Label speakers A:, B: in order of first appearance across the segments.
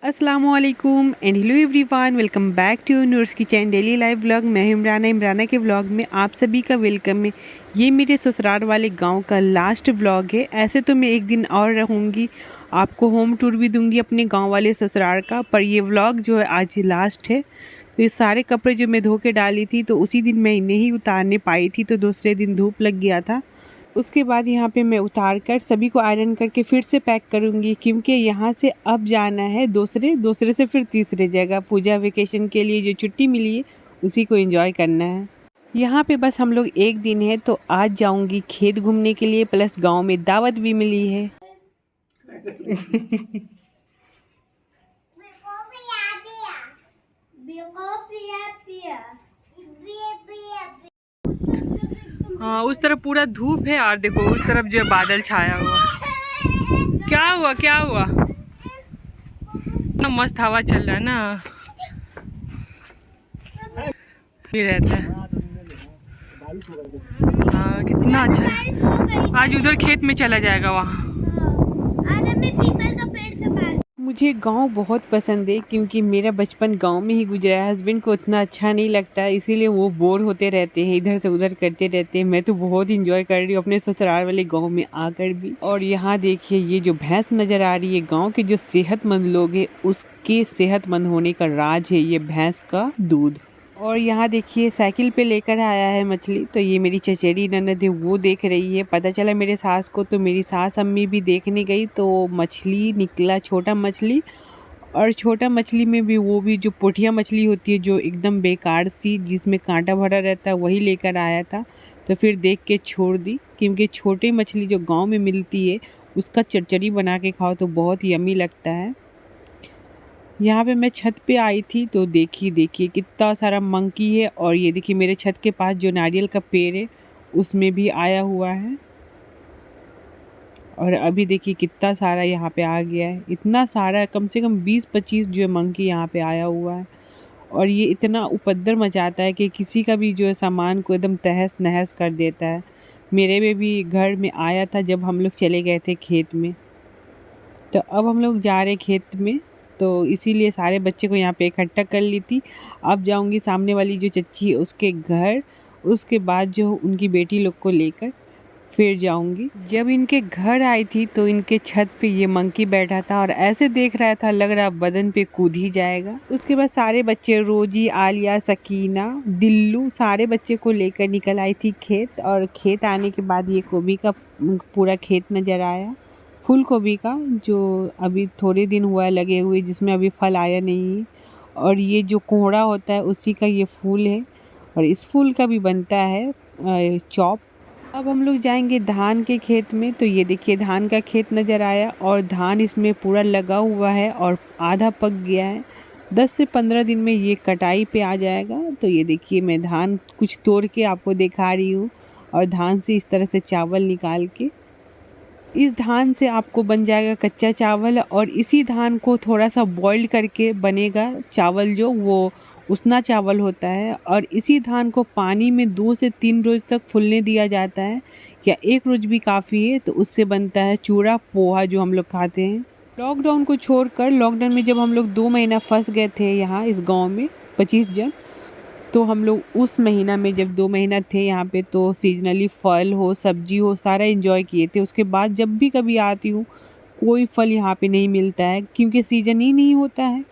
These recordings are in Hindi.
A: अस्सलामुअलैकुम and hello everyone, welcome back to Noor's kitchen daily live vlog. मैं इमराना के व्लॉग में आप सभी का वेलकम है। ये मेरे ससुराल वाले गांव का लास्ट व्लॉग है। ऐसे तो मैं एक दिन और रहूँगी, आपको होम टूर भी दूंगी अपने गांव वाले ससुराल का, पर ये व्लॉग जो है आज लास्ट है। तो ये सारे कपड़े जो मैं धो के डाली थी तो उसी दिन मैं इन्हें ही उतारने पाई थी, तो दूसरे दिन धूप लग गया था। उसके बाद यहाँ पे मैं उतार कर सभी को आयरन करके फिर से पैक करूँगी, क्योंकि यहाँ से अब जाना है दूसरे से फिर तीसरे जगह। पूजा वेकेशन के लिए जो छुट्टी मिली है उसी को एंजॉय करना है। यहाँ पे बस हम लोग एक दिन है, तो आज जाऊँगी खेत घूमने के लिए, प्लस गांव में दावत भी मिली है। हाँ, उस तरफ पूरा धूप है और देखो उस तरफ जो है बादल छाया हुआ। क्या हुआ ना, मस्त हवा चल रहा है ना, भी रहता है। हाँ, कितना अच्छा है। आज उधर खेत में चला जाएगा वहाँ। मुझे गांव बहुत पसंद है, क्योंकि मेरा बचपन गांव में ही गुजरा है। हस्बैंड को उतना अच्छा नहीं लगता, इसीलिए वो बोर होते रहते हैं, इधर से उधर करते रहते हैं। मैं तो बहुत इंजॉय कर रही हूँ अपने ससुराल वाले गांव में आकर भी। और यहाँ देखिए, ये जो भैंस नज़र आ रही है, गांव के जो सेहतमंद लोग हैं उसके सेहतमंद होने का राज है ये भैंस का दूध। और यहाँ देखिए साइकिल पे लेकर आया है मछली, तो ये मेरी चचेरी ननद है, वो देख रही है। पता चला मेरे सास को, तो मेरी सास अम्मी भी देखने गई, तो मछली निकला, छोटा मछली। और छोटा मछली में भी वो भी जो पोठिया मछली होती है, जो एकदम बेकार सी, जिसमें कांटा भरा रहता है, वही लेकर आया था। तो फिर देख के छोड़ दी, क्योंकि छोटी मछली जो गाँव में मिलती है उसका चरचरी बना के खाओ तो बहुत यम्मी लगता है। यहाँ पे मैं छत पे आई थी, तो देखिए कितना सारा मंकी है। और ये देखिए मेरे छत के पास जो नारियल का पेड़ है उसमें भी आया हुआ है। और अभी देखिए कितना सारा यहाँ पे आ गया है, इतना सारा, कम से कम 20-25 जो है मंकी यहाँ पे आया हुआ है। और ये इतना उपद्रव मचाता है कि किसी का भी जो है सामान को एकदम तहस नहस कर देता है। मेरे में भी घर में आया था जब हम लोग चले गए थे खेत में। तो अब हम लोग जा रहे खेत में, तो इसीलिए सारे बच्चे को यहाँ पे इकट्ठा कर ली थी। अब जाऊँगी सामने वाली जो चच्ची है उसके घर, उसके बाद जो उनकी बेटी लोग को लेकर फिर जाऊँगी। जब इनके घर आई थी तो इनके छत पे ये मंकी बैठा था और ऐसे देख रहा था, लग रहा बदन पे कूद ही जाएगा। उसके बाद सारे बच्चे, रोजी, आलिया, सकीना, दिल्लू, सारे बच्चे को लेकर निकल आई थी खेत। और खेत आने के बाद ये गोभी का पूरा खेत नज़र आया, फूल गोभी का, जो अभी थोड़े दिन हुआ है लगे हुए, जिसमें अभी फल आया नहीं है। और ये जो कोहड़ा होता है उसी का ये फूल है, और इस फूल का भी बनता है चॉप। अब हम लोग जाएंगे धान के खेत में, तो ये देखिए धान का खेत नज़र आया, और धान इसमें पूरा लगा हुआ है और आधा पक गया है। 10 से 15 दिन में ये कटाई पे आ जाएगा। तो ये देखिए मैं धान कुछ तोड़ के आपको दिखा रही हूँ, और धान से इस तरह से चावल निकाल के, इस धान से आपको बन जाएगा कच्चा चावल। और इसी धान को थोड़ा सा बॉईल करके बनेगा चावल, जो वो उसना चावल होता है। और इसी धान को पानी में 2 से 3 रोज़ तक फूलने दिया जाता है, या 1 रोज़ भी काफ़ी है। तो उससे बनता है चूड़ा पोहा, जो हम लोग खाते हैं। लॉकडाउन को छोड़कर, लॉकडाउन में जब हम लोग 2 महीना फंस गए थे यहाँ इस गाँव में 25 जन, तो हम लोग उस महीना में जब 2 महीना थे यहाँ पे, तो सीजनली फल हो, सब्जी हो, सारा एंजॉय किए थे। उसके बाद जब भी कभी आती हूँ, कोई फल यहाँ पे नहीं मिलता है, क्योंकि सीज़न ही नहीं होता है।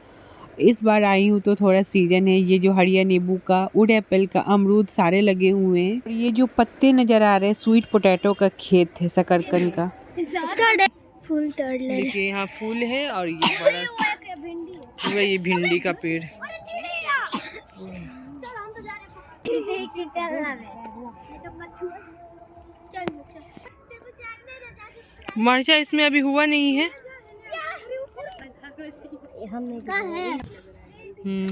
A: इस बार आई हूँ तो थोड़ा सीज़न है। ये जो हरिया नींबू का, वुड एप्पल का, अमरूद सारे लगे हुए हैं। और ये जो पत्ते नज़र आ रहे हैं, स्वीट पोटैटो का खेत है, शकरकंद का।
B: फूल तोड़ ले।
A: देखिए यहाँ फूल है, और ये बड़ा ये भिंडी का पेड़ है। मरचा इसमें अभी हुआ नहीं है।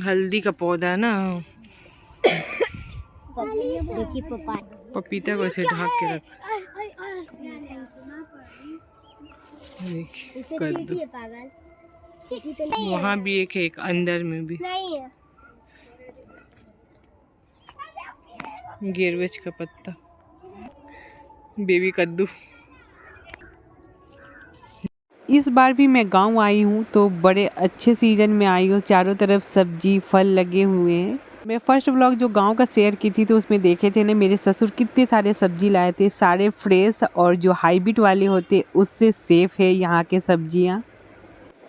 A: हल्दी का पौधा है ना। पपीता को ऐसे ढक के रख। कद्दू वहाँ भी एक है, एक अंदर में भी। गेरवेच का पत्ता, बेबी कद्दू। इस बार भी मैं गांव आई हूँ तो बड़े अच्छे सीजन में आई हूँ। चारों तरफ सब्जी फल लगे हुए हैं। मैं फर्स्ट व्लॉग जो गांव का शेयर की थी तो उसमें देखे थे ना मेरे ससुर कितने सारे सब्जी लाए थे, सारे फ्रेश और जो हाइब्रिड वाले होते उससे सेफ है यहाँ के सब्जियाँ।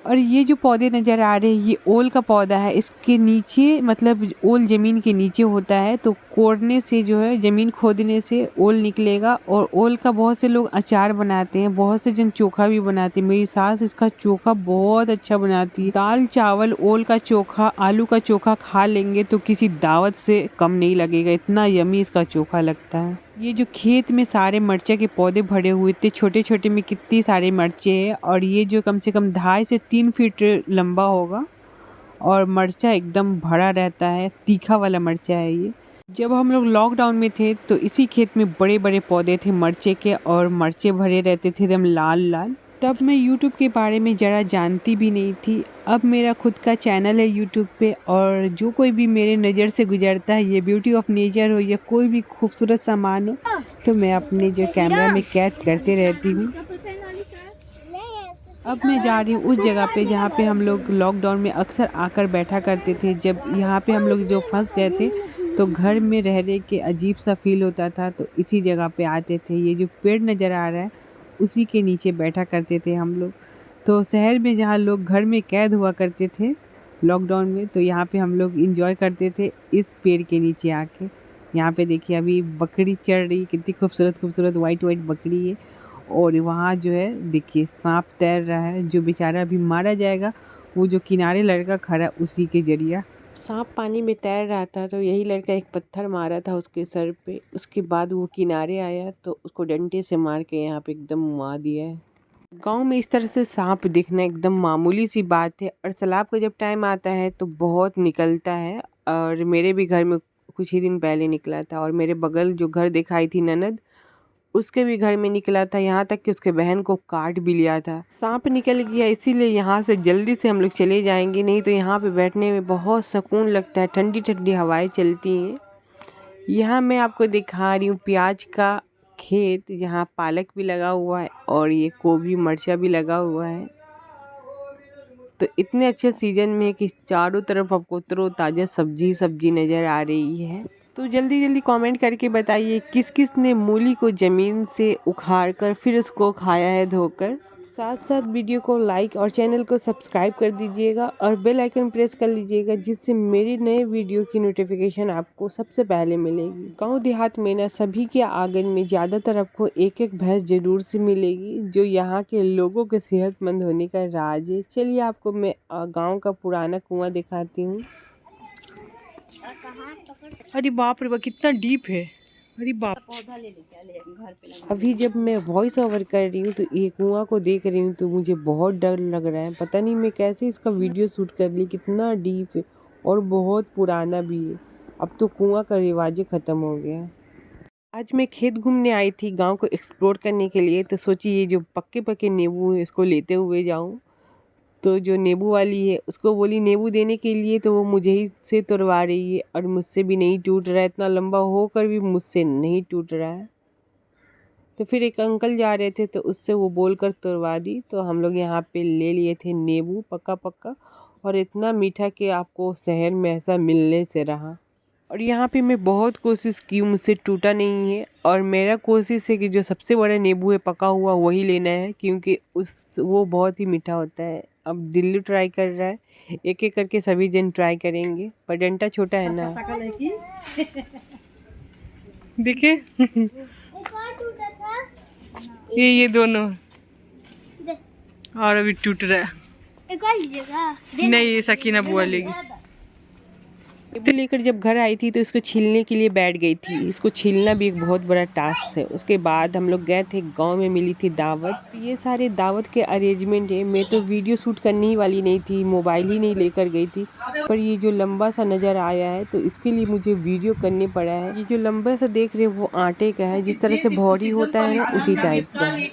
A: और ये जो पौधे नज़र आ रहे हैं ये ओल का पौधा है। इसके नीचे मतलब ओल ज़मीन के नीचे होता है तो कोड़ने से जो है ज़मीन खोदने से ओल निकलेगा। और ओल का बहुत से लोग अचार बनाते हैं, बहुत से जन चोखा भी बनाते हैं। मेरी सास इसका चोखा बहुत अच्छा बनाती है। दाल चावल ओल का चोखा आलू का चोखा खा लेंगे तो किसी दावत से कम नहीं लगेगा, इतना यमी इसका चोखा लगता है। ये जो खेत में सारे मिर्चा के पौधे भरे हुए थे, छोटे छोटे में कितनी सारे मिर्चे हैं। और ये जो कम से कम 2.5 से 3 फीट लंबा होगा और मिर्चा एकदम भरा रहता है, तीखा वाला मिर्चा है ये। जब हम लोग लॉकडाउन में थे तो इसी खेत में बड़े बड़े पौधे थे मिर्चे के और मिर्चे भरे रहते थे एकदम लाल लाल। तब मैं यूट्यूब के बारे में ज़रा जानती भी नहीं थी। अब मेरा खुद का चैनल है यूट्यूब पे और जो कोई भी मेरे नज़र से गुजरता है, ये ब्यूटी ऑफ नेचर हो या कोई भी खूबसूरत सामान हो, तो मैं अपने जो कैमरा में कैद करते रहती हूँ। अब मैं जा रही हूँ उस जगह पे जहाँ पे हम लोग लॉकडाउन में अक्सर आकर बैठा करते थे। जब यहाँ पे हम लोग जो फंस गए थे तो घर में रहने के अजीब सा फील होता था, तो इसी जगह पे आते थे। ये जो पेड़ नज़र आ रहा है उसी के नीचे बैठा करते थे हम लोग। तो शहर में जहाँ लोग घर में कैद हुआ करते थे लॉकडाउन में, तो यहाँ पे हम लोग इंजॉय करते थे इस पेड़ के नीचे आके। यहाँ पे देखिए अभी बकरी चढ़ रही, कितनी खूबसूरत खूबसूरत वाइट वाइट बकरी है। और वहाँ जो है देखिए सांप तैर रहा है, जो बेचारा अभी मारा जाएगा वो जो किनारे लड़का खड़ा उसी के जरिया। सांप पानी में तैर रहा था तो यही लड़का एक पत्थर मारा था उसके सर पे। उसके बाद वो किनारे आया तो उसको डंडे से मार के यहाँ पे एकदम मुआ दिया है। गांव में इस तरह से सांप दिखना एकदम मामूली सी बात है। और सैलाब का जब टाइम आता है तो बहुत निकलता है। और मेरे भी घर में कुछ ही दिन पहले निकला था। और मेरे बगल जो घर दिखाई थी ननद, उसके भी घर में निकला था। यहाँ तक कि उसके बहन को काट भी लिया था। सांप निकल गया इसीलिए यहाँ से जल्दी से हम लोग चले जाएंगे, नहीं तो यहाँ पे बैठने में बहुत सुकून लगता है, ठंडी ठंडी हवाएं चलती हैं। यहाँ मैं आपको दिखा रही हूँ प्याज का खेत, जहाँ पालक भी लगा हुआ है और ये गोभी मर्चा भी लगा हुआ है। तो इतने अच्छे सीजन में है कि चारों तरफ आपको तरोताज़ा सब्जी सब्जी नज़र आ रही है। तो जल्दी जल्दी कमेंट करके बताइए किस किस ने मूली को ज़मीन से उखाड़ कर फिर उसको खाया है धोकर। साथ साथ वीडियो को लाइक और चैनल को सब्सक्राइब कर दीजिएगा और बेल आइकन प्रेस कर लीजिएगा, जिससे मेरी नए वीडियो की नोटिफिकेशन आपको सबसे पहले मिलेगी। गांव देहात में ना सभी के आंगन में ज़्यादातर आपको एक एक भैंस जरूर से मिलेगी, जो यहाँ के लोगों के सेहतमंद होने का राज है। चलिए आपको मैं गाँव का पुराना कुआँ दिखाती हूँ। अरे बाप रे बाप कितना डीप है, अरे बाप। अभी जब मैं वॉइस ओवर कर रही हूँ तो ये कुआं को देख रही हूँ तो मुझे बहुत डर लग रहा है। पता नहीं मैं कैसे इसका वीडियो शूट कर ली, कितना डीप है और बहुत पुराना भी है। अब तो कुआं का रिवाज ख़त्म हो गया। आज मैं खेत घूमने आई थी गांव को एक्सप्लोर करने के लिए, तो सोची ये जो पक्के पक्के नींबू है इसको लेते हुए जाऊँ। तो जो नींबू वाली है उसको बोली नींबू देने के लिए, तो वो मुझे ही से तोड़वा रही है और मुझसे भी नहीं टूट रहा है, इतना लंबा होकर भी मुझसे नहीं टूट रहा है। तो फिर एक अंकल जा रहे थे तो उससे वो बोलकर तोड़वा दी। तो हम लोग यहाँ पे ले लिए थे नींबू पक्का पक्का, और इतना मीठा कि आपको शहर में ऐसा मिलने से रहा। और यहाँ पे मैं बहुत कोशिश की, मुझसे टूटा नहीं है। और मेरा कोशिश है कि जो सबसे बड़ा नींबू है पका हुआ वही लेना है, क्योंकि वो बहुत ही मीठा होता है। अब दिल्ली ट्राई कर रहा है, एक एक करके सभी जन ट्राई करेंगे, पर डंडा छोटा है ना। देखिए ये दोनों और अभी टूट रहा है। नहीं ये सकीना बुआ लेगी। नींबू लेकर जब घर आई थी तो इसको छीलने के लिए बैठ गई थी। इसको छीलना भी एक बहुत बड़ा टास्क है। उसके बाद हम लोग गए थे गांव में, मिली थी दावत। तो ये सारे दावत के अरेंजमेंट है। मैं तो वीडियो शूट करने ही वाली नहीं थी, मोबाइल ही नहीं लेकर गई थी, पर ये जो लंबा सा नज़र आया है तो इसके लिए मुझे वीडियो करने पड़ा है। ये जो लंबा सा देख रहे हो वो आटे का है, जिस तरह से भौरी होता है ना उसी टाइप का है।